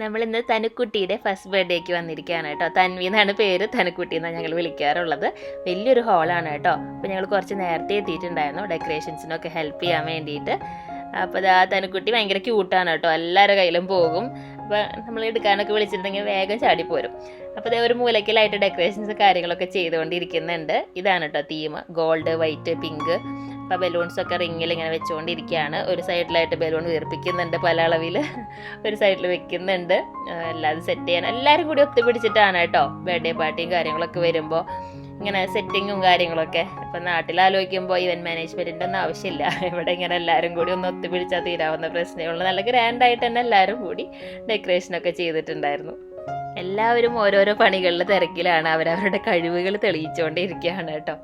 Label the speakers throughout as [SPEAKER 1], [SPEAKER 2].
[SPEAKER 1] നമ്മളിന്ന് തനുക്കുട്ടിയുടെ ഫസ്റ്റ് ബർത്ത്ഡേക്ക് വന്നിരിക്കുകയാണ് കേട്ടോ. തൻവി എന്നാണ് പേര്, തനുക്കുട്ടി എന്നാണ് ഞങ്ങൾ വിളിക്കാറുള്ളത്. വലിയൊരു ഹാളാണ് കേട്ടോ. അപ്പോൾ ഞങ്ങൾ കുറച്ച് നേരത്തെ എത്തിയിട്ടുണ്ടായിരുന്നു ഡെക്കറേഷൻസിനൊക്കെ ഹെൽപ്പ് ചെയ്യാൻ വേണ്ടിയിട്ട്. അപ്പോൾ ആ തനുക്കുട്ടി ഭയങ്കര ക്യൂട്ടാണ് കേട്ടോ, എല്ലാവരുടെ കയ്യിലും പോകും. അപ്പോൾ നമ്മൾ എടുക്കാനൊക്കെ വിളിച്ചിട്ടുണ്ടെങ്കിൽ വേഗം ചാടിപ്പോരും. അപ്പോൾ അതേ ഒരു മൂലക്കിലായിട്ട് ഡെക്കറേഷൻസ് കാര്യങ്ങളൊക്കെ ചെയ്തുകൊണ്ടിരിക്കുന്നുണ്ട്. ഇതാണ് കേട്ടോ തീം, ഗോൾഡ്, വൈറ്റ്, പിങ്ക്. അപ്പോൾ ബലൂൺസൊക്കെ റിങ്ങിൽ ഇങ്ങനെ വെച്ചുകൊണ്ടിരിക്കുകയാണ്. ഒരു സൈഡിലായിട്ട് ബലൂൺ വീർപ്പിക്കുന്നുണ്ട് പല അളവിൽ, ഒരു സൈഡിൽ വെക്കുന്നുണ്ട്. എല്ലാവരും സെറ്റ് ചെയ്യാൻ എല്ലാവരും കൂടി ഒത്തുപിടിച്ചിട്ടാണ് കേട്ടോ ബർത്ത്ഡേ പാർട്ടിയും കാര്യങ്ങളൊക്കെ വരുമ്പോൾ ഇങ്ങനെ സെറ്റിങ്ങും കാര്യങ്ങളൊക്കെ. ഇപ്പം നാട്ടിലാലോചിക്കുമ്പോൾ ഇവൻറ്റ് മാനേജ്മെൻറ്റിൻ്റെ ഒന്നും ആവശ്യമില്ല. ഇവിടെ ഇങ്ങനെ എല്ലാവരും കൂടി ഒന്ന് ഒത്തുപിടിച്ചാൽ തീരാവുന്ന പ്രശ്നമുള്ളൂ. നല്ല ഗ്രാൻഡായിട്ട് തന്നെ എല്ലാവരും കൂടി ഡെക്കറേഷനൊക്കെ ചെയ്തിട്ടുണ്ടായിരുന്നു. എല്ലാവരും ഓരോരോ പണികളിൽ തിരക്കിലാണ്, അവരവരുടെ കഴിവുകൾ തെളിയിച്ചുകൊണ്ടിരിക്കുകയാണ് കേട്ടോ.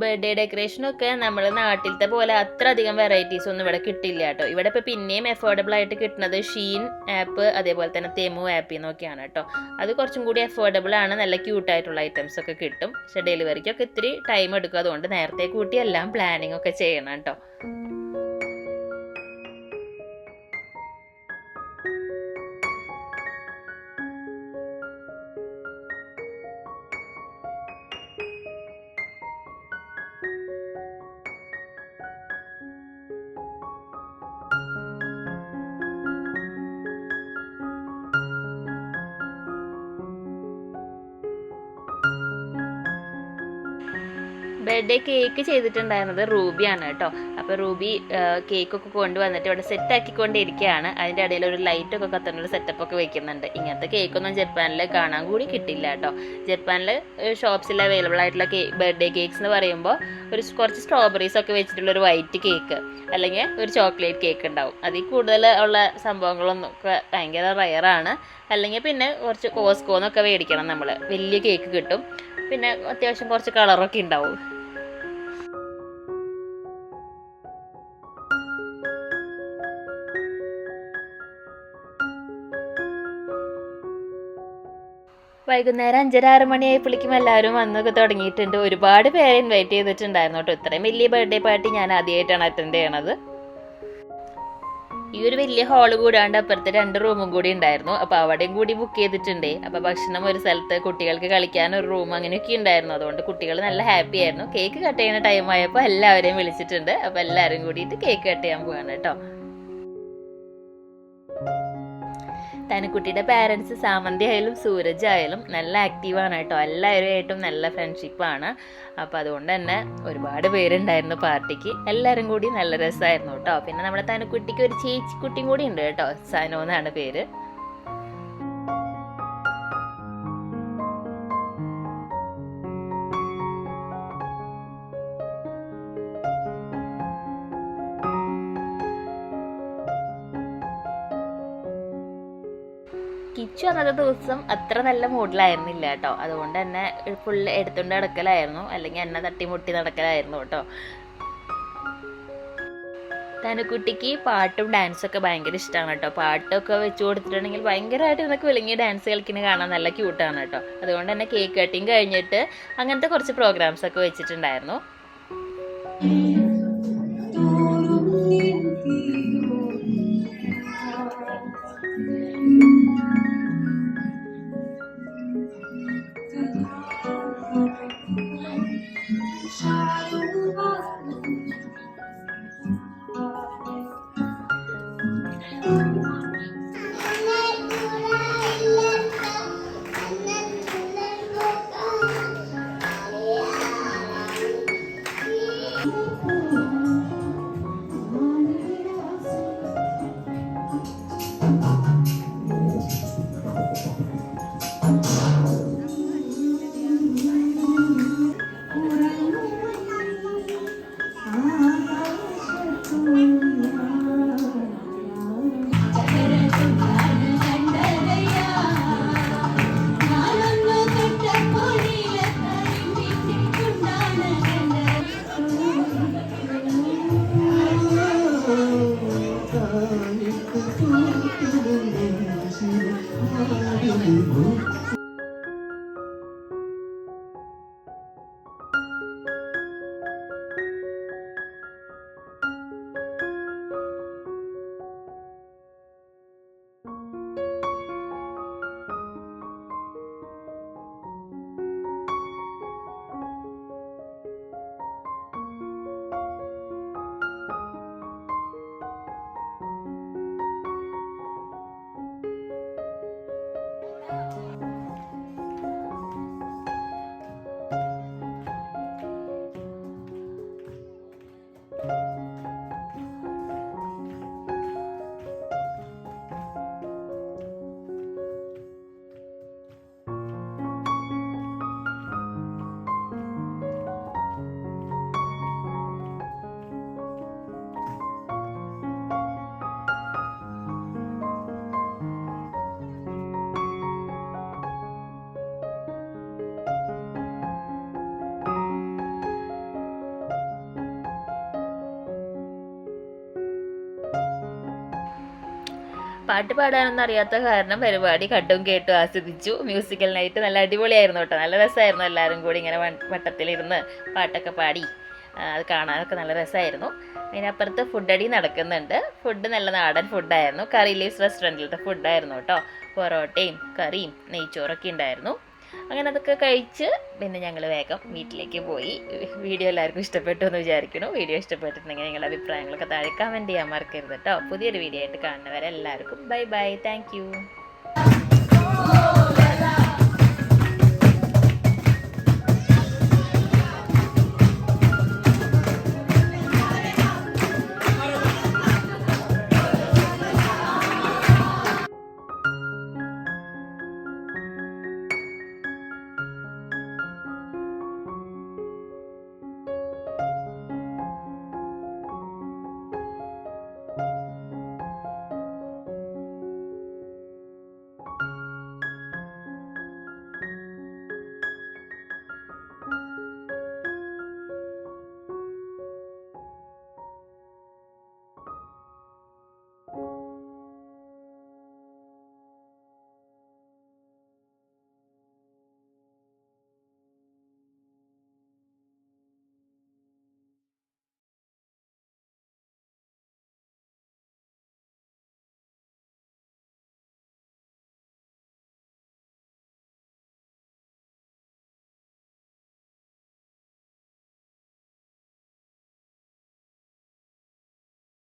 [SPEAKER 1] ബർത്ത്ഡേ ഡെക്കറേഷനൊക്കെ നമ്മൾ നാട്ടിലത്തെ പോലെ അത്ര അധികം വെറൈറ്റീസ് ഒന്നും ഇവിടെ കിട്ടില്ല കേട്ടോ. ഇവിടെ ഇപ്പോൾ പിന്നെയും അഫോർഡബിൾ ആയിട്ട് കിട്ടുന്നത് ഷീൻ ആപ്പ്, അതേപോലെ തന്നെ തെമു ആപ്പിൽ നിന്നൊക്കെയാണ് കേട്ടോ. അത് കുറച്ചും കൂടി അഫോർഡബിൾ ആണ്, നല്ല ക്യൂട്ടായിട്ടുള്ള ഐറ്റംസ് ഒക്കെ കിട്ടും. പക്ഷെ ഡെലിവറിക്കൊക്കെ ഇത്തിരി ടൈം എടുക്കും, അതുകൊണ്ട് നേരത്തെ കൂട്ടി എല്ലാം പ്ലാനിങ് ഒക്കെ ചെയ്യണം കേട്ടോ. ബർത്ത്ഡേ കേക്ക് ചെയ്തിട്ടുണ്ടായിരുന്നത് റൂബിയാണ് കേട്ടോ. അപ്പോൾ റൂബി കേക്കൊക്കെ കൊണ്ടുവന്നിട്ട് ഇവിടെ സെറ്റാക്കിക്കൊണ്ടിരിക്കുകയാണ്. അതിൻ്റെ ഇടയിൽ ഒരു ലൈറ്റൊക്കെ കത്തുന്നൊരു സെറ്റപ്പൊക്കെ വെക്കുന്നുണ്ട്. ഇങ്ങനത്തെ കേക്കൊന്നും ജപ്പാനിൽ കാണാൻ കൂടി കിട്ടില്ല കേട്ടോ. ജപ്പാനിൽ ഷോപ്സിൽ അവൈലബിൾ ആയിട്ടുള്ള ബർത്ത്ഡേ കേക്ക്സ് എന്ന് പറയുമ്പോൾ കുറച്ച് സ്ട്രോബെറീസ് ഒക്കെ വെച്ചിട്ടുള്ളൊരു വൈറ്റ് കേക്ക്, അല്ലെങ്കിൽ ഒരു ചോക്ലേറ്റ് കേക്ക് ഉണ്ടാവും. അതിൽ കൂടുതൽ ഉള്ള സംഭവങ്ങളൊന്നും ഒക്കെ ഭയങ്കര റയറാണ്. അല്ലെങ്കിൽ പിന്നെ കുറച്ച് കോസ്കോന്നൊക്കെ മേടിക്കണം നമ്മൾ, വലിയ കേക്ക് കിട്ടും. പിന്നെ അത്യാവശ്യം കുറച്ച് കളറൊക്കെ ഉണ്ടാവും. വൈകുന്നേരം 5:30-6 മണിയായപ്പോഴേക്കും എല്ലാവരും വന്നൊക്കെ തുടങ്ങിയിട്ടുണ്ട്. ഒരുപാട് പേരെ ഇൻവൈറ്റ് ചെയ്തിട്ടുണ്ടായിരുന്നു കേട്ടോ. ഇത്രയും വലിയ ബർത്ത്ഡേ പാർട്ടി ഞാൻ ആദ്യമായിട്ടാണ് അറ്റൻഡ് ചെയ്യണത്. ഈ ഒരു വലിയ ഹാള് കൂടാണ്ട് അപ്പുറത്ത് 2 റൂമും കൂടി ഉണ്ടായിരുന്നു. അപ്പോൾ അവിടെയും കൂടി ബുക്ക് ചെയ്തിട്ടുണ്ട്. അപ്പോൾ ഭക്ഷണം ഒരു സ്ഥലത്ത്, കുട്ടികൾക്ക് കളിക്കാൻ ഒരു റൂം, അങ്ങനെയൊക്കെ ഉണ്ടായിരുന്നു. അതുകൊണ്ട് കുട്ടികൾ നല്ല ഹാപ്പി ആയിരുന്നു. കേക്ക് കട്ട് ചെയ്യുന്ന ടൈം ആയപ്പോൾ എല്ലാവരെയും വിളിച്ചിട്ടുണ്ട്. അപ്പോൾ എല്ലാവരും കൂടിയിട്ട് കേക്ക് കട്ട് ചെയ്യാൻ പോവാണ് കേട്ടോ. തനുക്കുട്ടിയുടെ പാരൻസ് സാമന്തി ആയാലും സൂരജ് ആയാലും നല്ല ആക്റ്റീവാണ് കേട്ടോ. എല്ലാവരുമായിട്ടും നല്ല ഫ്രണ്ട്ഷിപ്പാണ്. അപ്പോൾ അതുകൊണ്ട് തന്നെ ഒരുപാട് പേരുണ്ടായിരുന്നു പാർട്ടിക്ക്. എല്ലാവരും കൂടി നല്ല രസമായിരുന്നു കേട്ടോ. പിന്നെ നമ്മുടെ തനുക്കുട്ടിക്ക് ഒരു ചേച്ചിക്കുട്ടിയും കൂടി ഉണ്ട് കേട്ടോ, സനോ എന്നാണ് പേര്. കിച്ചു അന്നത്തെ ദിവസം അത്ര നല്ല മൂഡിലായിരുന്നില്ല കേട്ടോ. അതുകൊണ്ട് തന്നെ ഫുള്ള് എടുത്തുകൊണ്ട് നടക്കലായിരുന്നു, അല്ലെങ്കിൽ എന്നെ തട്ടിമുട്ടി നടക്കലായിരുന്നു കേട്ടോ. തനുക്കുട്ടിക്ക് പാട്ടും ഡാൻസൊക്കെ ഭയങ്കര ഇഷ്ടമാണ് കേട്ടോ. പാട്ടൊക്കെ വെച്ച് കൊടുത്തിട്ടുണ്ടെങ്കിൽ ഭയങ്കരമായിട്ട് നിനക്ക് വിളങ്ങി ഡാൻസ് കളിക്കുന്നത് കാണാൻ നല്ല ക്യൂട്ടാണ് കേട്ടോ. അതുകൊണ്ട് തന്നെ കേക്ക് കട്ടിങ് കഴിഞ്ഞിട്ട് അങ്ങനത്തെ കുറച്ച് പ്രോഗ്രാംസ് ഒക്കെ വെച്ചിട്ടുണ്ടായിരുന്നു. പാട്ട് പാടാനൊന്നും അറിയാത്ത കാരണം പരിപാടി കണ്ടും കേട്ടും ആസ്വദിച്ചു. മ്യൂസിക്കൽ നൈറ്റ് നല്ല അടിപൊളിയായിരുന്നു കേട്ടോ. നല്ല രസമായിരുന്നു എല്ലാവരും കൂടി ഇങ്ങനെ വട്ടത്തിലിരുന്ന് പാട്ടൊക്കെ പാടി. അത് കാണാനൊക്കെ നല്ല രസമായിരുന്നു. അതിനപ്പുറത്ത് ഫുഡടി നടക്കുന്നുണ്ട്. ഫുഡ് നല്ല നാടൻ ഫുഡായിരുന്നു. കറി ലീവ്സ് റെസ്റ്റോറൻറ്റിലത്തെ ഫുഡായിരുന്നു കേട്ടോ. പൊറോട്ടയും കറിയും നെയ്ച്ചോറൊക്കെ ഉണ്ടായിരുന്നു. അങ്ങനെ അതൊക്കെ കഴിച്ച് പിന്നെ ഞങ്ങൾ വേഗം വീട്ടിലേക്ക് പോയി. വീഡിയോ എല്ലാവർക്കും ഇഷ്ടപ്പെട്ടു എന്ന് വിചാരിക്കുന്നു. വീഡിയോ ഇഷ്ടപ്പെട്ടിട്ടുണ്ടെങ്കിൽ നിങ്ങളുടെ അഭിപ്രായങ്ങളൊക്കെ താഴെ കമൻറ്റ് ചെയ്യാൻ മറക്കരുത് കേട്ടോ. പുതിയൊരു വീഡിയോ ആയിട്ട് കാണുന്നവരെ എല്ലാവർക്കും ബൈ ബൈ. താങ്ക്